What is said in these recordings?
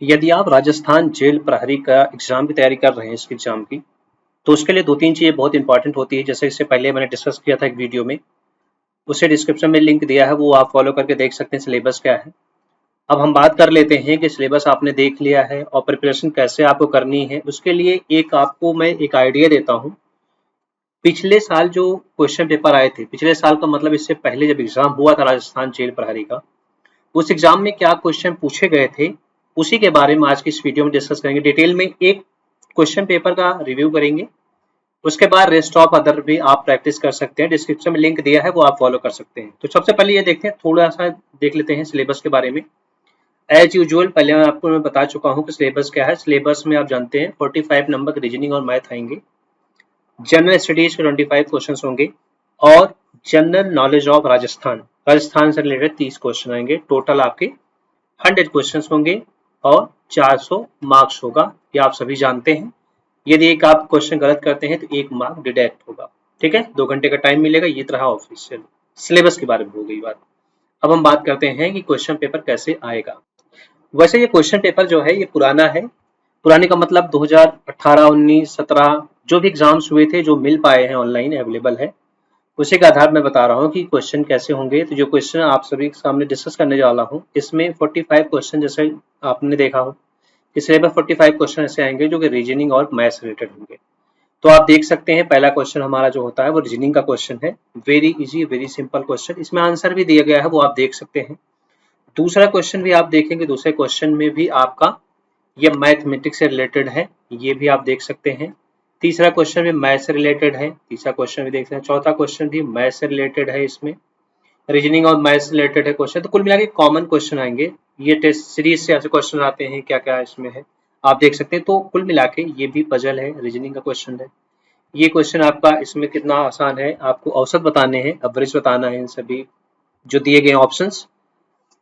यदि आप राजस्थान जेल प्रहरी का एग्जाम की तैयारी कर रहे हैं इसके एग्जाम की, तो उसके लिए 2-3 चीज़ें बहुत इंपॉर्टेंट होती है। जैसे इससे पहले मैंने डिस्कस किया था एक वीडियो में, उसे डिस्क्रिप्शन में लिंक दिया है, वो आप फॉलो करके देख सकते हैं सिलेबस क्या है। अब हम बात कर लेते हैं कि सिलेबस आपने देख लिया है और प्रिपरेशन कैसे आपको करनी है। उसके लिए एक आपको मैं एक आइडिया देता हूँ। पिछले साल जो क्वेश्चन पेपर आए थे, पिछले साल का मतलब इससे पहले जब एग्जाम हुआ था राजस्थान जेल प्रहरी का, उस एग्जाम में क्या क्वेश्चन पूछे गए थे, उसी के बारे में आज की इस वीडियो में डिस्कस करेंगे। डिटेल में एक क्वेश्चन पेपर का रिव्यू करेंगे, उसके बाद रेस्ट ऑफ अदर भी आप प्रैक्टिस कर सकते हैं। डिस्क्रिप्शन में लिंक दिया है, वो आप फॉलो कर सकते हैं। तो सबसे पहले ये देखते हैं, थोड़ा सा देख लेते हैं सिलेबस के बारे में। एज यूजुअल पहले मैं बता चुका हूँ कि सिलेबस क्या है। सिलेबस में आप जानते हैं 45 नंबर के रीजनिंग और मैथ आएंगे, जनरल स्टडीज के 25 क्वेश्चन होंगे और जनरल नॉलेज ऑफ राजस्थान से रिलेटेड 30 क्वेश्चन आएंगे। टोटल आपके 100 क्वेश्चन होंगे और 400 मार्क्स होगा, ये आप सभी जानते हैं। यदि एक आप क्वेश्चन गलत करते हैं तो 1 मार्क डिडक्ट होगा। ठीक है, 2 घंटे का टाइम मिलेगा। ये तरह ऑफिशियल सिलेबस के बारे में हो गई बात। अब हम बात करते हैं कि क्वेश्चन पेपर कैसे आएगा। वैसे ये क्वेश्चन पेपर जो है ये पुराना है। पुराने का मतलब 2018, 19, 17 जो भी एग्जाम्स हुए थे, जो मिल पाए हैं ऑनलाइन अवेलेबल है, उसी के आधार में बता रहा हूँ कि क्वेश्चन कैसे होंगे। तो जो क्वेश्चन आप सभी के सामने डिस्कस करने वाला हूँ, इसमें 45 क्वेश्चन जैसे आपने देखा हो, इस सिलेबस 45 क्वेश्चन ऐसे आएंगे जो कि रीजनिंग और मैथ्स रिलेटेड होंगे। तो आप देख सकते हैं पहला क्वेश्चन हमारा जो होता है वो रीजनिंग का क्वेश्चन है। Very easy, very simple question, इसमें आंसर भी दिया गया है, वो आप देख सकते हैं। दूसरा क्वेश्चन भी आप देखेंगे, दूसरे क्वेश्चन में भी आपका ये मैथमेटिक्स से रिलेटेड है, ये भी आप देख सकते हैं। तीसरा क्वेश्चन भी मैथ से रिलेटेड है, तीसरा क्वेश्चन भी देख सकते हैं। चौथा क्वेश्चन भी मैथ से रिलेटेड है, इसमें रीजनिंग और मैथ से रिलेटेड है क्वेश्चन। तो कुल मिला के कॉमन क्वेश्चन आएंगे। ये टेस्ट सीरीज से ऐसे क्वेश्चन आते हैं, क्या क्या इसमें है आप देख सकते हैं। तो कुल मिला के ये भी पजल है, रीजनिंग का क्वेश्चन है। ये क्वेश्चन आपका इसमें कितना आसान है, आपको औसत बताने हैं, एवरेज बताना है इन सभी जो दिए गए ऑप्शंस।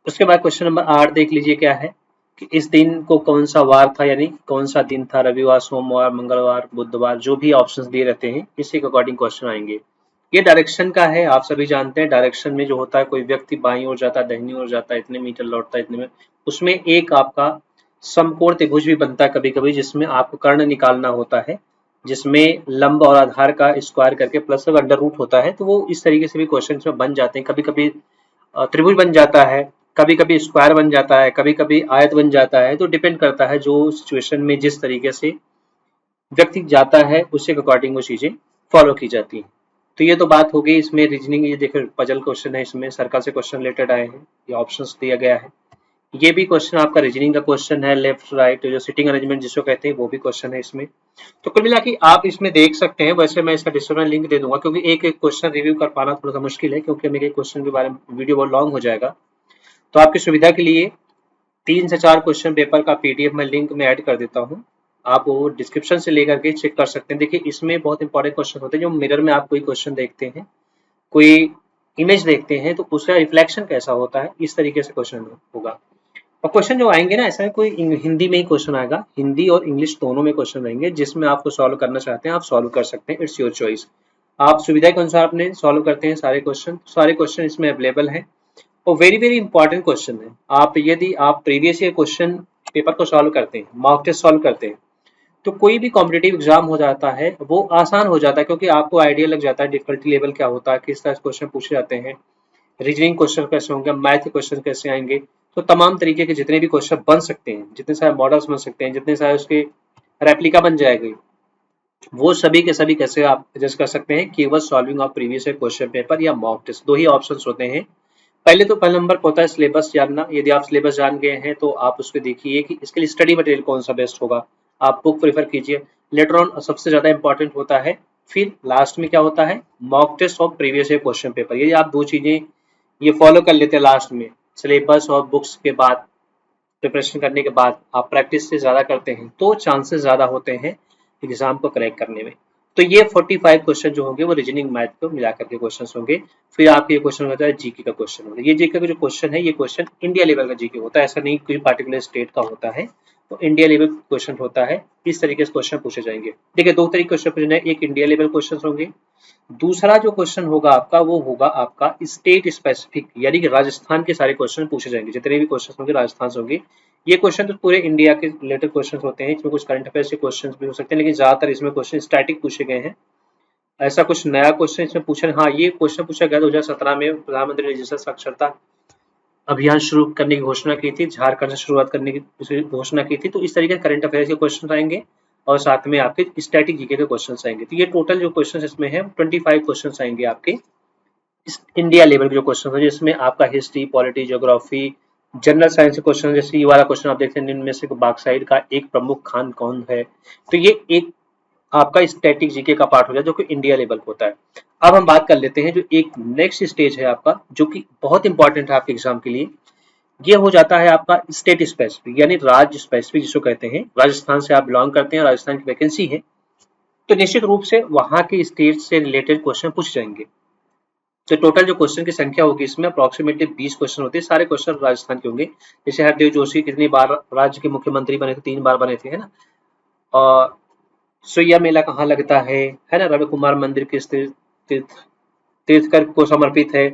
उसके बाद क्वेश्चन नंबर 8 देख लीजिए क्या है कि इस दिन को कौन सा वार था, यानी कौन सा दिन था, रविवार, सोमवार, मंगलवार, बुधवार, जो भी ऑप्शंस दिए रहते हैं इसी के अकॉर्डिंग क्वेश्चन आएंगे। ये डायरेक्शन का है, आप सभी जानते हैं डायरेक्शन में जो होता है, कोई व्यक्ति बाईं ओर जाता है, दाहिनी ओर जाता है, इतने मीटर लौटता है इतने में, उसमें एक आपका समकोण त्रिभुज भी बनता है कभी कभी, जिसमें आपको कर्ण निकालना होता है, जिसमें लंब और आधार का स्क्वायर करके प्लस अंडर रूट होता है। तो वो इस तरीके से भी क्वेश्चन में बन जाते हैं। कभी कभी त्रिभुज बन जाता है, कभी कभी स्क्वायर बन जाता है, कभी कभी आयत बन जाता है। तो डिपेंड करता है जो सिचुएशन में जिस तरीके से व्यक्ति जाता है उसी के अकॉर्डिंग वो चीजें फॉलो की जाती हैं। तो ये तो बात हो गई इसमें रीजनिंग। ये देखो पजल क्वेश्चन है, इसमें सर्कल से क्वेश्चन रिलेटेड आए हैं, ये ऑप्शंस दिया गया है। ये भी क्वेश्चन आपका रीजनिंग का क्वेश्चन है, लेफ्ट राइट जो सिटिंग अरेंजमेंट जिसको कहते हैं वो भी क्वेश्चन है इसमें। तो कुल मिला के आप इसमें देख सकते हैं। वैसे मैं इसका डिस्क्रिप्शन लिंक दे दूंगा, क्योंकि एक एक क्वेश्चन रिव्यू कर पाना थोड़ा सा मुश्किल है, क्योंकि मेरे क्वेश्चन के बारे में वीडियो बहुत लॉन्ग हो जाएगा। तो आपकी सुविधा के लिए 3 से 4 क्वेश्चन पेपर का पीडीएफ मैं लिंक में ऐड कर देता हूँ, आप वो डिस्क्रिप्शन से लेकर के चेक कर सकते हैं। देखिए इसमें बहुत इंपॉर्टेंट क्वेश्चन होते हैं, जो मिरर में आप कोई क्वेश्चन देखते हैं, कोई इमेज देखते हैं, तो उसका रिफ्लेक्शन कैसा होता है, इस तरीके से क्वेश्चन होगा। और क्वेश्चन जो आएंगे ना, ऐसा है कोई हिंदी में ही क्वेश्चन आएगा, हिंदी और इंग्लिश दोनों में क्वेश्चन रहेंगे, जिसमें आपको सॉल्व करना चाहते हैं आप सॉल्व कर सकते हैं, इट्स योर चॉइस। आप सुविधा के अनुसार अपने सॉल्व करते हैं सारे क्वेश्चन इसमें अवेलेबल हैं। और वेरी वेरी इंपॉर्टेंट क्वेश्चन है। आप यदि आप प्रीवियस ईयर क्वेश्चन पेपर को सॉल्व करते हैं, मॉक टेस्ट सॉल्व करते हैं, तो कोई भी कॉम्पिटेटिव एग्जाम हो जाता है वो आसान हो जाता है, क्योंकि आपको आइडिया लग जाता है डिफिकल्टी लेवल क्या होता है, किस तरह से क्वेश्चन पूछे जाते हैं, रीजनिंग क्वेश्चन कैसे होंगे, मैथ के क्वेश्चन कैसे आएंगे। तो तमाम तरीके के जितने भी क्वेश्चन बन सकते हैं, जितने सारे मॉडल्स बन सकते हैं, जितने सारे उसके रेप्लिका बन जाएंगे, वो सभी के सभी कैसे आप एडजस्ट कर सकते हैं, केवल solving of previous year question paper या मॉक टेस्ट, दो ही ऑप्शंस होते हैं। पहले तो पहला नंबर होता है सिलेबस जानना। यदि आप सिलेबस जान गए हैं तो आप उसको देखिए कि इसके लिए स्टडी मटेरियल कौन सा बेस्ट होगा, आप बुक प्रेफर कीजिए। लेटर ऑन सबसे ज्यादा इंपॉर्टेंट होता है, फिर लास्ट में क्या होता है, मॉक टेस्ट और प्रीवियस ईयर क्वेश्चन पेपर। यदि आप दो चीजें ये फॉलो कर लेते हैं लास्ट में, सिलेबस और बुक्स के बाद प्रिपरेशन करने के बाद आप प्रैक्टिस से ज़्यादा करते हैं, तो चांसेस ज़्यादा होते हैं एग्जाम को क्रैक करने में। तो ये 45 क्वेश्चन जो होंगे वो रीजनिंग मैथ को मिलाकर के क्वेश्चन होंगे। फिर आपके ये क्वेश्चन होता है जीके का क्वेश्चन होगा। ये जीके का जो क्वेश्चन है, ये क्वेश्चन इंडिया लेवल का जीके होता है, ऐसा नहीं कोई पार्टिकुलर स्टेट का होता है, तो इंडिया लेवल क्वेश्चन होता है। इस तरीके से क्वेश्चन पूछे जाएंगे। देखिए दो तरीके क्वेश्चन पूछे जाएंगे, एक इंडिया लेवल क्वेश्चन होंगे, दूसरा जो क्वेश्चन होगा आपका वो होगा आपका स्टेट स्पेसिफिक, यानी कि राजस्थान के सारे क्वेश्चन पूछे जाएंगे, जितने भी क्वेश्चन होंगे राजस्थान से होंगे। ये क्वेश्चन तो पूरे इंडिया के रिलेटेड क्वेश्चन होते हैं, इसमें कुछ करंट अफेयर्स के क्वेश्चन भी हो सकते हैं, लेकिन ज्यादातर इसमें क्वेश्चन स्टैटिक पूछे गए हैं। ऐसा कुछ नया क्वेश्चन इसमें पूछा, हाँ ये क्वेश्चन पूछा गया 2017 में, प्रधानमंत्री ने डिजिटल साक्षरता अभियान शुरू करने की घोषणा की थी, झारखंड से शुरुआत करने की घोषणा की थी। तो इस तरीके के करंट अफेयर्स के क्वेश्चन आएंगे और साथ में आपके स्टैटिक जीके के क्वेश्चन आएंगे। तो ये टोटल जो क्वेश्चन इसमें है 25 क्वेश्चन आएंगे आपके इस इंडिया लेवल के जो क्वेश्चन है, जिसमें आपका history, polity, geography, general science के क्वेश्चन, जैसे ये वाला क्वेश्चन आप देखते हैं, इनमें से बाक्साइड का एक प्रमुख खान कौन है। तो ये एक आपका स्टैटिक जीके का पार्ट हो जाए जो कि इंडिया लेवल का होता है। अब हम बात कर लेते हैं जो एक नेक्स्ट स्टेज है आपका, जो कि बहुत इंपॉर्टेंट है आपके एग्जाम के लिए। ये हो जाता है आपका स्टेट स्पेसिफिक, यानी राज्य स्पेसिफिक जिसको कहते हैं। राजस्थान से आप बिलोंग करते हैं, राजस्थान की वैकेंसी है, तो निश्चित रूप से वहां के स्टेट से रिलेटेड क्वेश्चन पूछ जाएंगे। तो टोटल जो क्वेश्चन की संख्या होगी इसमें अप्रोक्सीमेटली 20 क्वेश्चन होते हैं, सारे क्वेश्चन राजस्थान के होंगे। जैसे हरदेव जोशी कितनी बार राज्य के मुख्यमंत्री बने थे, 3 बार बने थे, है ना। और सुइया मेला कहाँ लगता है ना। रवि कुमार मंदिर किस तीर्थकर को समर्पित है।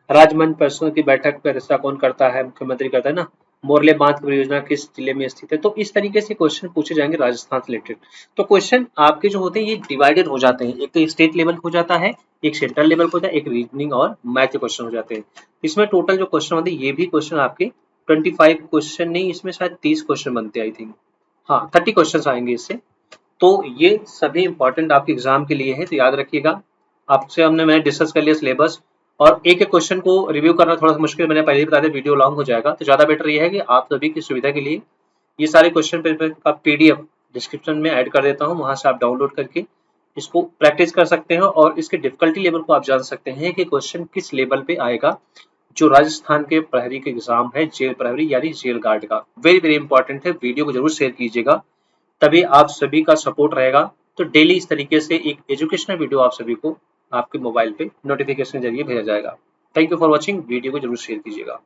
राजमंच परिषद की बैठक का हिस्सा कौन करता है, मुख्यमंत्री करता है ना। मोरले बांध की परियोजना किस जिले में स्थित है। तो इस तरीके से क्वेश्चन पूछे जाएंगे राजस्थान से रिलेटेड। तो क्वेश्चन आपके जो होते हैं ये डिवाइडेड हो जाते हैं, एक तो स्टेट लेवल हो जाता है, एक सेंट्रल लेवल हो जाता है, एक रीजनिंग और मैथ के क्वेश्चन हो जाते हैं। इसमें टोटल जो क्वेश्चन होते हैं ये भी क्वेश्चन आपके 25 क्वेश्चन नहीं, इसमें शायद 30 क्वेश्चन बनते हैं आई थिंक, हाँ 30 क्वेश्चन आएंगे इससे। तो ये सभी इंपॉर्टेंट आपके एग्जाम के लिए है, तो याद रखिएगा। आपसे मैंने डिस्कस कर लिया सिलेबस, और एक एक क्वेश्चन को रिव्यू करना थोड़ा सा मुश्किल, मैंने पहले ही बता दिया, वीडियो लॉन्ग हो जाएगा। तो ज़्यादा बेटर ये है कि आप सभी की सुविधा के लिए ये सारे क्वेश्चन पेपर का PDF डिस्क्रिप्शन में ऐड कर देता हूँ, वहाँ से आप डाउनलोड करके इसको प्रैक्टिस कर सकते हैं और इसके डिफिकल्टी लेवल को आप जान सकते हैं कि क्वेश्चन किस लेवल पे आएगा। जो राजस्थान के प्रहरी के एग्जाम है, जेल प्रहरी यानी जेल गार्ड का, वेरी वेरी इंपॉर्टेंट है। वीडियो को जरूर शेयर कीजिएगा, तभी आप सभी का सपोर्ट रहेगा। तो डेली इस तरीके से एक एजुकेशनल वीडियो आप सभी को आपके मोबाइल पे नोटिफिकेशन के जरिए भेजा जाएगा। Thank you for watching, video को जरूर शेयर कीजिएगा।